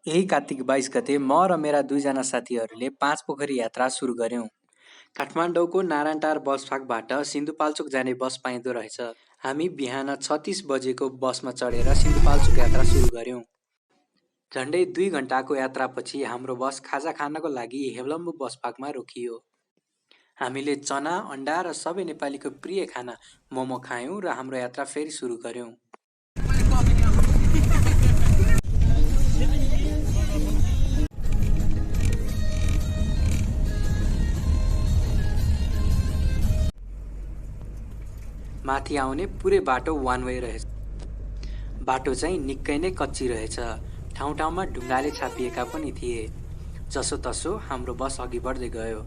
यही कार्तिक 22 गते म र मेरा दुईजना साथीहरूले पाँचपोखरी यात्रा सुरु गर्यौं। काठमाडौँको नारायणटार बस फाकबाट सिन्धुपाल्चोक जाने बस पाइँदो रहेछ। हामी बिहान 36 बजेको बसमा चढेर सिन्धुपाल्चोक यात्रा सुरु गर्यौं। झन्डै 2 घण्टाको यात्रापछि हाम्रो बस खाजा खानको लागि हेभलम्बु बस पार्कमा रोकियो। हामीले चना, अन्डा र सबै नेपालीको प्रिय खाना मोमो खायौं र हाम्रो यात्रा फेरि सुरु गर्यौं। माथि आउने पुरै बाटो वान वे रहेछ। बाटो चाहिँ निकै नै कच्ची रहेछ। ठाउँ ठाउँमा ढुङ्गाले छापिएका पनि थिए। जसो तसो हाम्रो बस अघि बढ्दै गयो।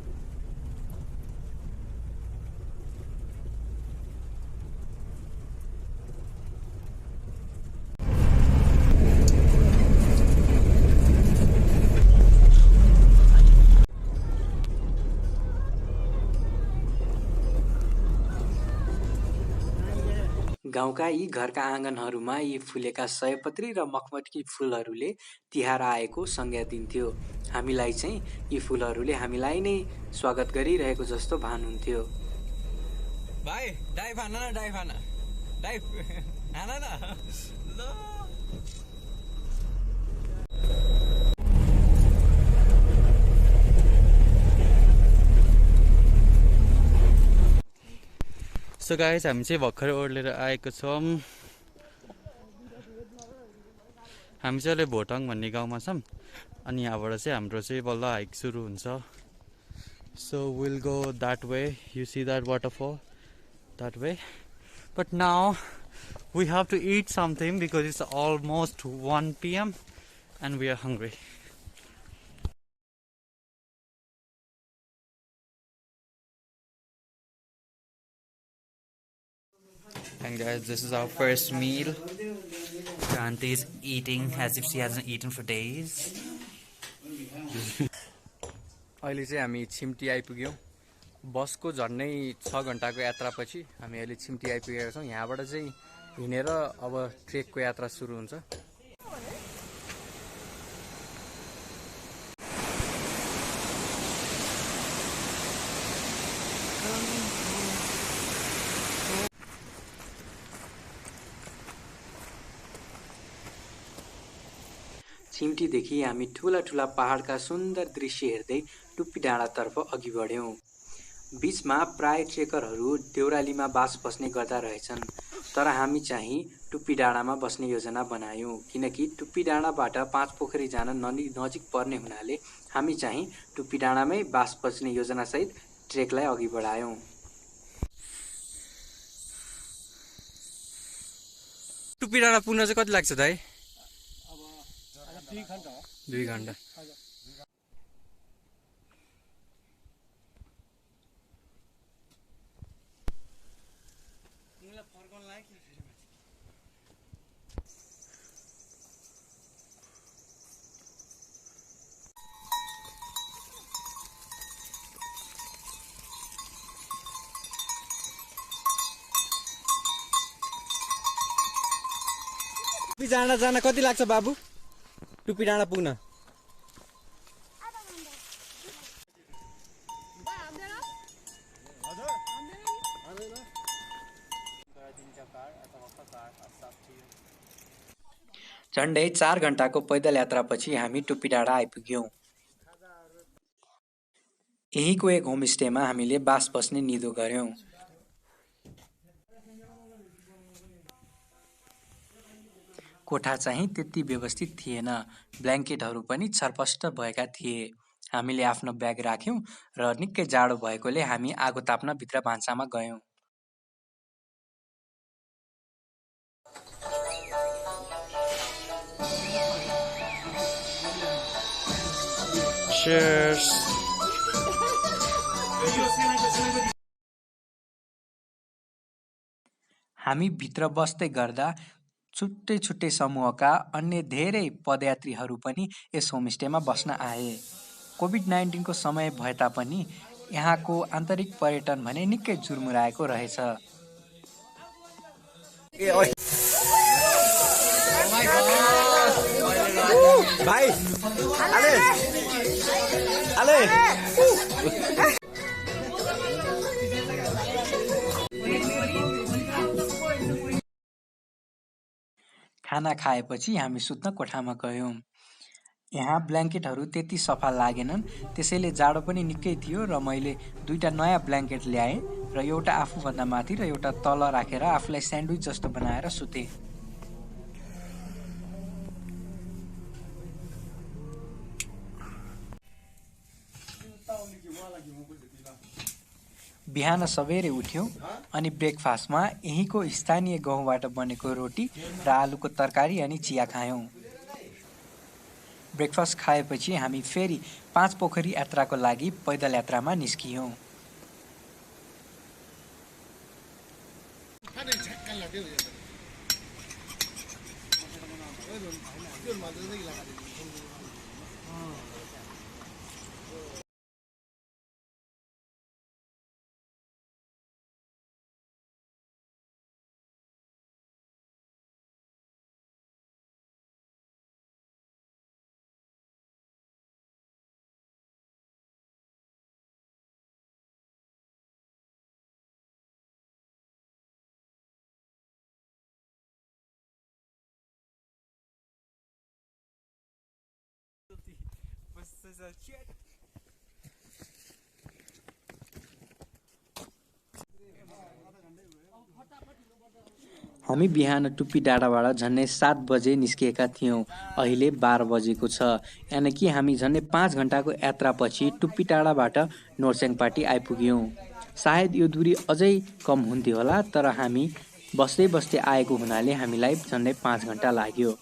गाउँका यी घरका आँगनहरूमा यी फुलेका सयपत्री र मखमली फुलहरूले तिहार आएको संज्ञा दिन्थ्यो। हामीलाई चाहिँ यी फुलहरूले हामीलाई नै स्वागत गरिरहेको जस्तो भान हुन्थ्यो। भाइ डाइभ हान न, डाइभ हान, डाइभ हान न ल। सो गाइस, हामी चाहिँ भर्खरै ओर्लेर आएको छौँ। हामी चाहिँ अहिले भोटाङ भन्ने गाउँमा छौँ। अनि यहाँबाट चाहिँ हाम्रो चाहिँ बल्ल हाइक सुरु हुन्छ। So will go that way, you see that waterfall that way, but now we have to eat something because it's almost 1 p.m. and we are hungry. And guys, this is our first meal. Kranti is eating as if she hasn't eaten for days. अहिले चाहिँ हामी छिम्टी आइपुग्यौँ। बसको झन्डै 6 घण्टाको यात्रापछि हामी अहिले छिम्टी आइपुगेका छौँ। यहाँबाट चाहिँ हिँडेर अब ट्रेकको यात्रा सुरु हुन्छ। छिम्टीदेखि हामी ठुला ठुला पहाडका सुन्दर दृश्य हेर्दै टुप्पी डाँडातर्फ अघि बढ्यौं। बीचमा प्राय ट्रेकरहरू देउरालीमा बास बस्ने गर्दा रहेछन्, तर हामी चाहिँ टुप्पी डाँडामा बस्ने योजना बनायौं। किनकि टुप्पी डाँडाबाट पाँचपोखरी जान नजिक पर्ने हुनाले हामी चाहिँ टुप्पी डाँडामै बास बस्ने योजनासहित ट्रेकलाई अघि बढायौं। टुप्पी डाँडा पुग्न चाहिँ कति लाग्छ दाइ? 2 घण्टा। टुप्पी डाँडा जान कति लाग्छ बाबु? टुप्पी डाँडा पुग्न झन्डै 4 घण्टाको पैदल यात्रापछि हामी टुप्पी डाँडा आइपुग्यौं। यहीँको एक होमस्टेमा हामीले बास बस्ने निधो गर्यौं। कोठा चाहिँ त्यति व्यवस्थित थिएन, ब्ल्याङ्केटहरू पनि छरपष्ट भएका थिए। हामीले आफ्नो ब्याग राख्यौं र निकै जाडो भएकोले हामी आगो ताप्न भित्र भान्सामा गयौं। Cheers. हामी भित्र बस्दै गर्दा छुट्टै छुट्टै समूहका अन्य धेरै पदयात्रीहरू पनि यस होमस्टेमा बस्न आए। कोभिड-19 को समय भए तापनि यहाँको आन्तरिक पर्यटन भने निकै जुरमुराएको रहेछ। Oh my God! भाइ आले आले खाना खाएपछि हामी सुत्न कोठामा गयौँ। यहाँ ब्ल्याङ्केटहरू त्यति सफा लागेनन्, त्यसैले जाडो पनि निकै थियो र मैले 2टा नयाँ ब्ल्याङ्केट ल्याएँ र एउटा आफूभन्दा माथि र एउटा तल राखेर आफूलाई स्यान्डविच जस्तो बनाएर सुतेँ। बिहान सबेरै उठ्यौँ अनि ब्रेकफास्टमा यहीँको स्थानीय गहुँबाट बनेको रोटी र आलुको तरकारी अनि चिया खायौँ। ब्रेकफास्ट खाएपछि हामी फेरि 5 पोखरी यात्राको लागि पैदल यात्रामा निस्कियौँ। हामी बिहान टुप्पी डाँडाबाट झन्डै 7 बजे निस्किएका थियौँ। अहिले 12 बजेको छ, यानि कि हामी झन्डै 5 घण्टाको यात्रापछि टुप्पी डाँडाबाट नोर्स्याङपाटी आइपुग्यौँ। सायद यो दूरी अझै कम हुन्थ्यो होला, तर हामी बस्दै बस्दै आएको हुनाले हामीलाई झन्डै 5 घण्टा लाग्यो।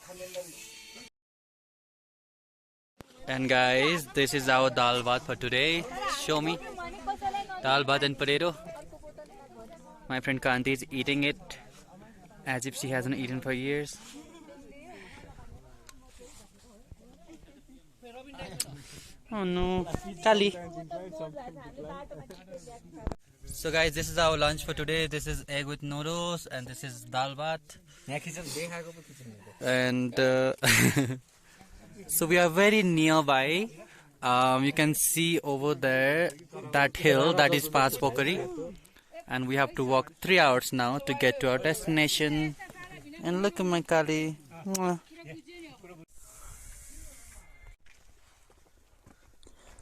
And guys, this is our dal bhat for today. Show me. Dal bhat and potato. My friend Kanti is eating it as if she hasn't eaten for years. Oh no, Kali. So guys, this is our lunch for today. This is egg with noodles and this is dal bhat. And so we are very nearby. You can see over there that hill, that is Paas Pokhari, and we have to walk 3 hours now to get to our destination. And look at my Kali. Mwah.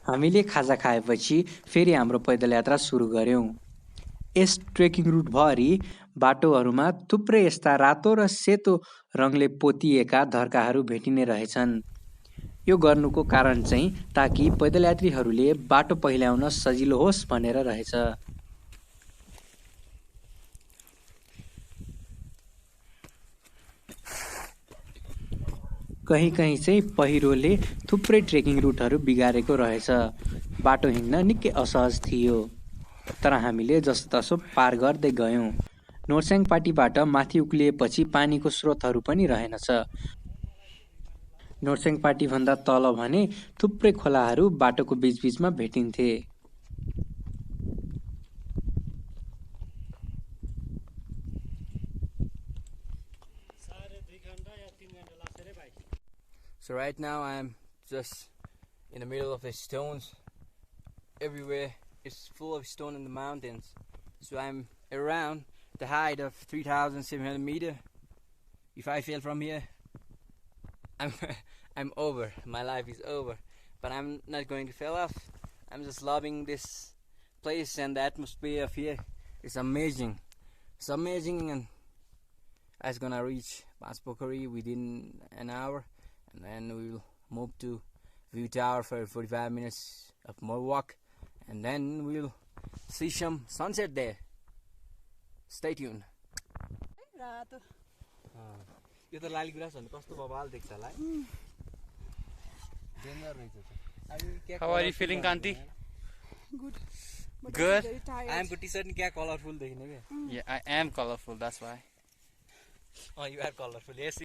हामीले खाजा खाएपछि फेरि हाम्रो पैदल यात्रा सुरु गर्यौं। यस trekking रुटभरि बाटोहरूमा थुप्रै यस्ता रातो र सेतो रङले पोतिएका धर्काहरू भेटिने रहेछन्। यो गर्नुको कारण चाहिँ ताकि पैदल यात्रीहरूले बाटो पहिल्याउन सजिलो होस् भनेर रहेछ। कहीँ चाहिँ पहिरोले थुप्रै ट्रेकिङ रुटहरू बिगारेको रहेछ। बाटो हिँड्न निकै असहज थियो, तर हामीले जसोतसो पार गर्दै गयौं। नोर्स्याङपाटीबाट माथि उक्लिएपछि पानीको स्रोतहरू पनि रहेनछ। नोर्स्याङपाटी भन्दा तल भने थुप्रै खोलाहरू बाटोको बीचबीचमा भेटिन्थे। So right now I'm just in the middle of the stones. Everywhere is full of stone in the mountains. So I'm around the height of 3,700 meters. If I fail from here, I'm over. My life is over. But I'm not going to fail off. I'm just loving this place, and the atmosphere of here is amazing. It's amazing, and I was gonna reach Paas Pokhari within an hour, and then we'll move to View Tower for 45 minutes of more walk, and then we'll see some sunset there. Stay tuned. यो त लाली गुराँस भन्ने कस्तो बवाल देख्छ होला है। Danger रहेछ। How are you feeling, Kanti? Good. But Good? I'm very tired. आइएमको टी-सर्ट नि क्या कलरफुल देखिने के। Yeah, I am colorful, that's why. You are colourful. Yes.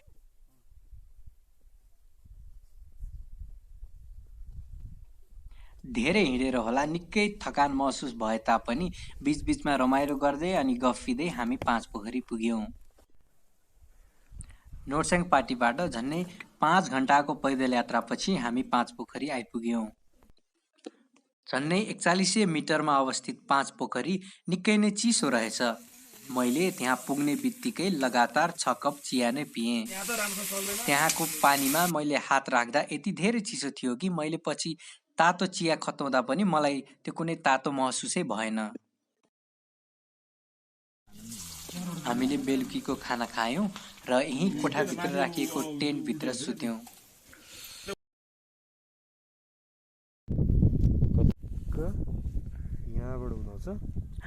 धेरै हिँडेर होला निकै थकान महसुस भए तापनि बीचबीचमा रमाइलो गर्दै अनि गफ दिँदै हामी 5 पोखरी पुग्यौं। नोर्सेङ पाटीबाट झन्नै 5 घण्टाको पैदल यात्रापछि हामी पाँचपोखरी आइपुग्यौं। झन्नै 4100 मिटरमा अवस्थित पाँचपोखरी निकै नै चिसो रहेछ। मैले त्यहाँ पुग्ने बित्तिकै लगातार 6 कप चिया नै पिएँ। त्यहाँको पानीमा मैले हात राख्दा यति धेरै चिसो थियो कि मैले पछि तातो चिया खताउँदा पनि मलाई त्यो कुनै तातो महसुसै भएन। हामीले बेलुकीको खाना खायौं र यही कोठाभित्र राखिएको टेन्टभित्र सुत्यौं।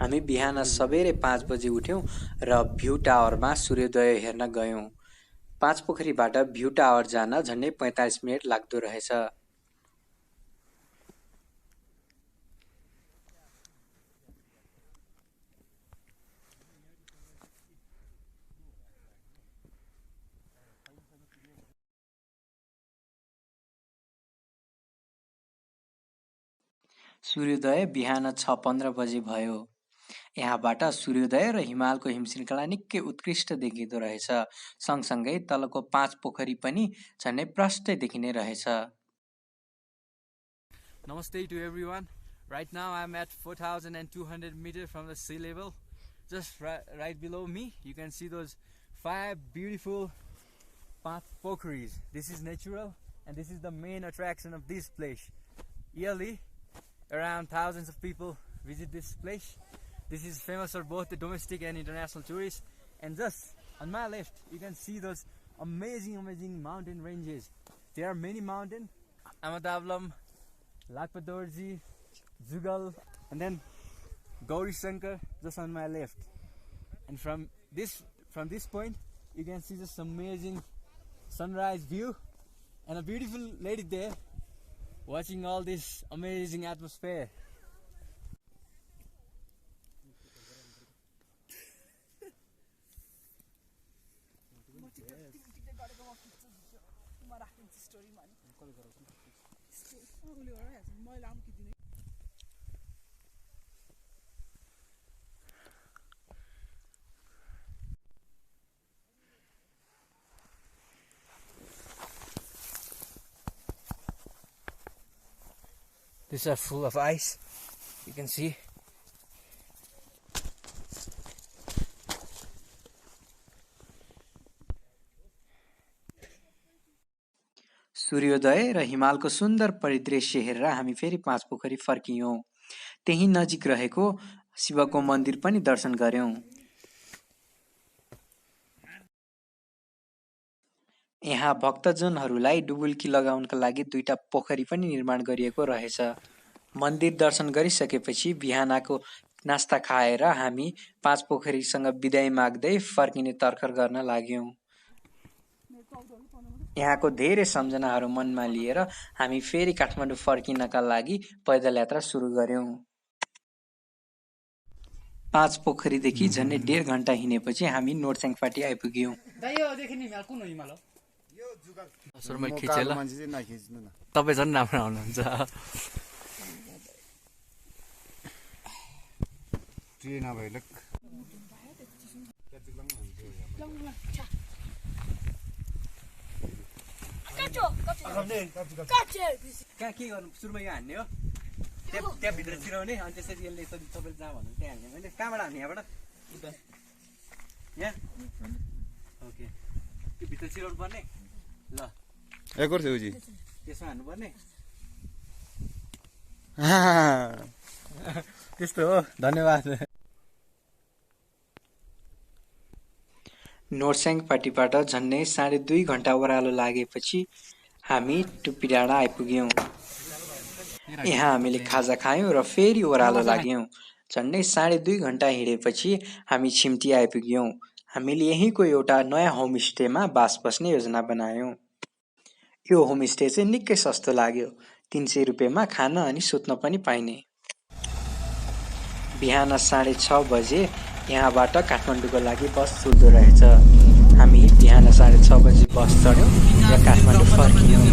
हामी बिहान सबेरै 5 बजे उठ्यौं र भ्यू टावरमा सूर्योदय हेर्न गयौं। पाँचपोखरीबाट भ्यू टावर जान झन्डै 45 मिनेट लाग्दो रहेछ। सूर्योदय बिहान 6:15 बजे भयो। यहाँबाट सूर्योदय र हिमालको हिमश्रृङ्खला निकै उत्कृष्ट देखिँदो रहेछ। सँगसँगै तलको पाँचपोखरी पनि झन्डै प्रष्टै देखिने रहेछ। Namaste to everyone. Right now I'm at 4,200 meters from the sea level. Just right below me you can see those 5 beautiful Pokharis. This is natural and this is the main attraction of this place. Yearly around thousands of people visit this place. This is famous for both the domestic and international tourists. And just on my left you can see those amazing mountain ranges. There are many mountains: Amadavalam, Lakpadorji, Jugal, and then Gauri Shankar just on my left. And from this point you can see this amazing sunrise view and a beautiful lady there watching all this amazing atmosphere. These are full of ice, you can see. सूर्योदय र हिमालको सुन्दर परिदृश्य हेरेर हामी फेरि पाँचपोखरी फर्कियौं। त्यही नजिक रहेको शिवको मन्दिर पनि दर्शन गर्यौं। यहाँ भक्तजनहरूलाई डुबुल्की लगाउनका लागि 2टा पोखरी पनि निर्माण गरिएको रहेछ। मन्दिर दर्शन गरिसकेपछि बिहानको नास्ता खाएर हामी पाँचपोखरीसँग बिदाई माग्दै फर्किने तर्खर गर्न लाग्यौं। यहाँको धेरै सम्झनाहरू मनमा लिएर हामी फेरि काठमाडौँ फर्किनका लागि पैदल यात्रा सुरु गर्यौं। पाँचपोखरीदेखि झन्डै 1.5 घण्टा हिँडेपछि हामी नोर्सेङ पाटी आइपुग्यौं। सुरुमै खिचेल तपाईँ झन् राम्रो हुनुहुन्छ। कहाँ के गर्नु सुरुमा यो हान्ने हो त्यहाँ भित्र छिराउने अनि त्यसरी यसले तपाईँले जहाँ भन्नु त्यहाँ हान्ने। मैले कहाँबाट हान्ने यहाँबाट यहाँ ओके त्यो भित्र छिराउनु पर्ने ल त्यसमा हान्नु पर्ने त्यस्तो हो। धन्यवाद। नोर्सेङ पाटीबाट झन्डै 2.5 घण्टा ओह्रालो लागेपछि हामी टुप्पी डाँडा आइपुग्यौं। यहाँ हामीले खाजा खायौं र फेरि ओह्रालो लाग्यौं। झन्डै 2.5 घण्टा हिँडेपछि हामी छिम्ती आइपुग्यौं। हामीले यहीँको एउटा नयाँ होमस्टेमा बास बस्ने योजना बनायौं। यो होमस्टे चाहिँ निकै सस्तो लाग्यो। 300 रुपैयाँमा खाना अनि सुत्न पनि पाइने। बिहान 6:30 बजे यहाँबाट काठमाडौँको लागि बस छुट्दो रहेछ। हामी बिहान 6:30 बजे बस चढ्यौं र काठमाडौँ फर्कियौं।